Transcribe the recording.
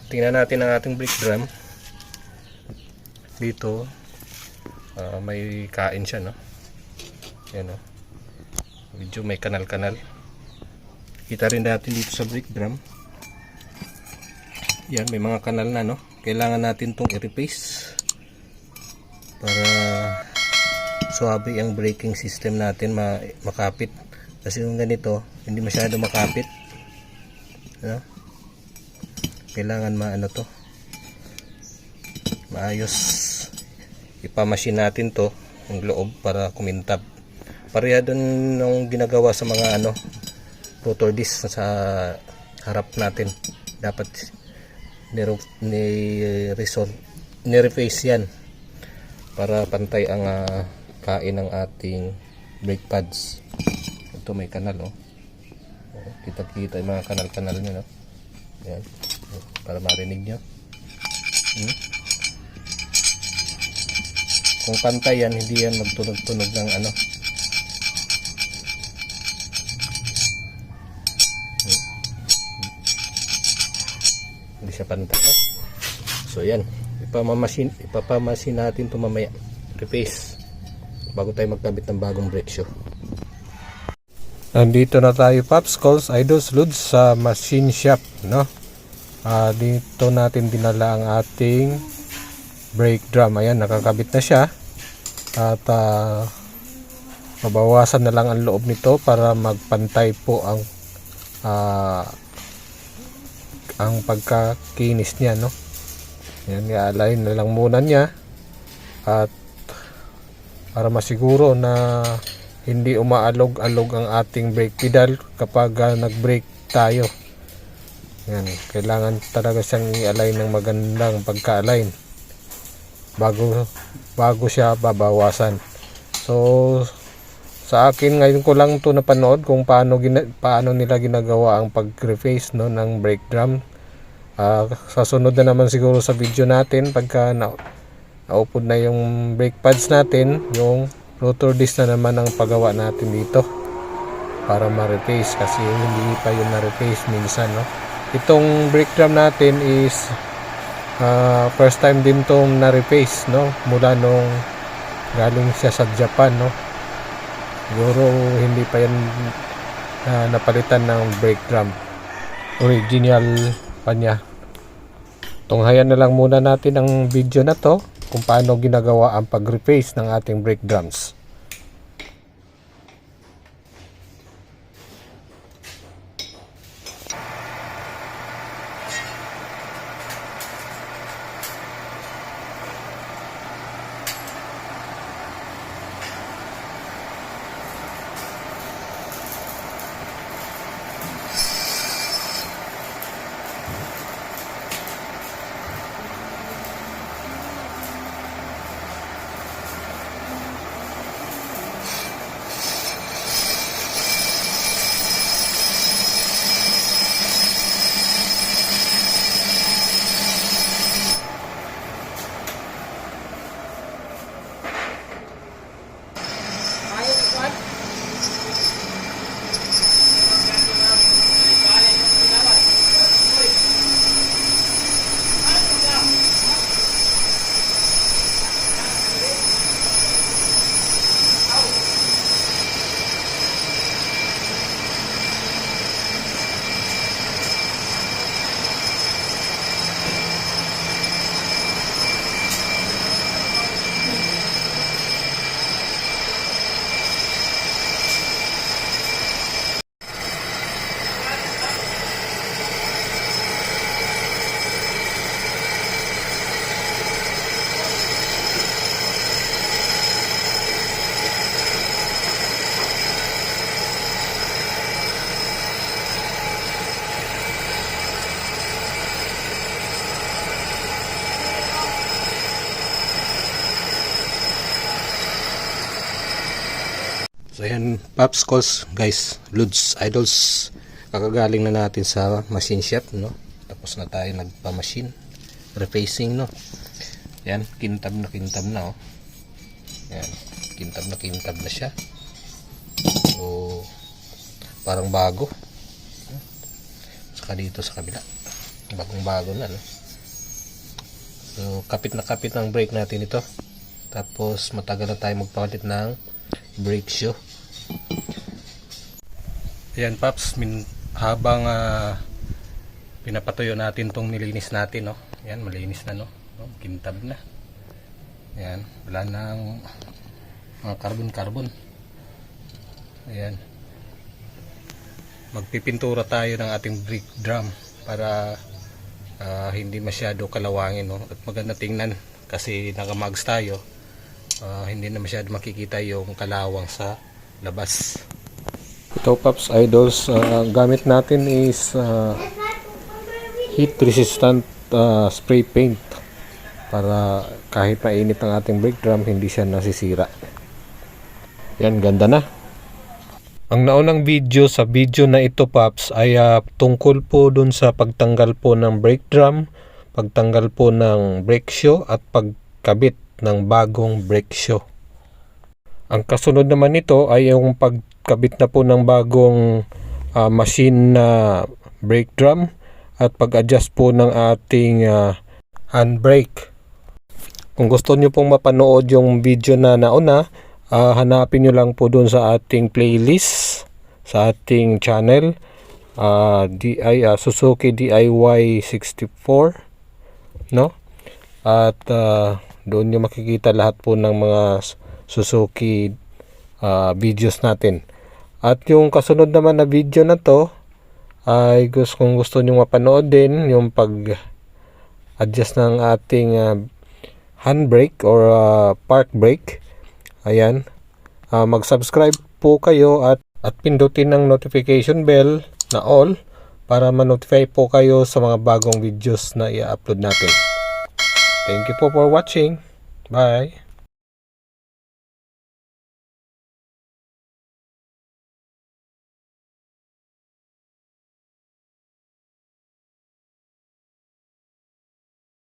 tingnan natin ang ating brake drum. Dito may kain siya, no? Yan, no? Medyo may kanal-kanal. Kita rin natin dito sa brake drum. Yan, may mga kanal na, no? Kailangan natin tong i-replace para suwabe ang braking system natin, makapit. Kasi yung ganito, hindi masyado makapit, no? Kailangan maano to, maayos. Ipamasin natin to yung loob para kumintab. Pareha dun ng ginagawa sa mga rotor disc sa harap natin. Dapat ni-reface yan para pantay ang kain ng ating brake pads. Ito may kanal, oh. Kita-kita yung mga kanal-kanal nyo, no? Yan, para marinig nyo. Kung pantay yan, hindi yan magtunog-tunog ng hindi siya pantay, no? So yan, ipapamasin natin ito mamaya, replace, bago tayo magkabit ng bagong brake shoe. Nandito na tayo, Popsicles, Idols, Lods, sa machine shop, no? Dito natin dinala ang ating brake drum. Ayan, nakakabit na siya. At mabawasan na lang ang loob nito para magpantay po ang pagkakinis niya, no? Yan, i-align na lang muna niya at para masiguro na hindi umaalog-alog ang ating brake pedal kapag nag-brake tayo. Yan, kailangan talaga siyang i-align ng magandang pagka-align bago siya babawasan. So sa akin ngayon ko lang to napanood kung paano nila ginagawa ang pag-reface, no, ng brake drum. Sa sunod na naman siguro sa video natin, pagka naupod na yung brake pads natin, yung rotor disc na naman ang paggawa natin dito para ma-replace, kasi hindi pa yun na-replace minsan, no? Itong brake drum natin is first time din tong na-replace, no? Mula nung galing siya sa Japan, no? Siguro hindi pa yan napalitan ng brake drum. Original pa niya. Tunghayan na lang muna natin ang video na to kung paano ginagawa ang pag-replace ng ating brake drums. So ayan, Popsicles, guys, Lods, Idols, kakagaling na natin sa machine shop, no? Tapos na tayo nagpa-machine refacing, no? Ayan, kintab na, oh. Ayan, kintab na siya. So parang bago. Saka dito sa kabila, bagong bago na, no? So, kapit na kapit ang brake natin ito. Tapos matagal na tayo magpalit ng brake shoe. Ayan Paps, habang pinapatuyo natin tong nilinis natin, no. Ayan, malinis na, no. Kintab na. Ayan, wala nang mga carbon. Ayan. Magpipintura tayo ng ating brake drum para hindi masyado kalawangin, no. At maganda tingnan kasi nakamags tayo. Hindi na masyado makikita yung kalawang sa labas. Ito Paps Idols, gamit natin is heat resistant spray paint para kahit mainit ang ating brake drum hindi siya nasisira. Yan, ganda na. Ang naunang video sa video na ito Paps ay tungkol po dun sa pagtanggal po ng brake drum, pagtanggal po ng brake shoe at pagkabit ng bagong brake shoe. Ang kasunod naman nito ay yung pagkabit na po ng bagong machine na brake drum at pag-adjust po ng ating handbrake. Kung gusto nyo pong mapanood yung video na nauna, hanapin nyo lang po dun sa ating playlist sa ating channel, Suzuki DIY 64, no? At doon nyo makikita lahat po ng mga Suzuki videos natin. At yung kasunod naman na video na to ay kung gusto nyo mapanood din yung pag-adjust ng ating handbrake or park brake. Ayan, mag-subscribe po kayo at pindutin ang notification bell na all para ma-notify po kayo sa mga bagong videos na i-upload natin. Thank you po for watching. Bye!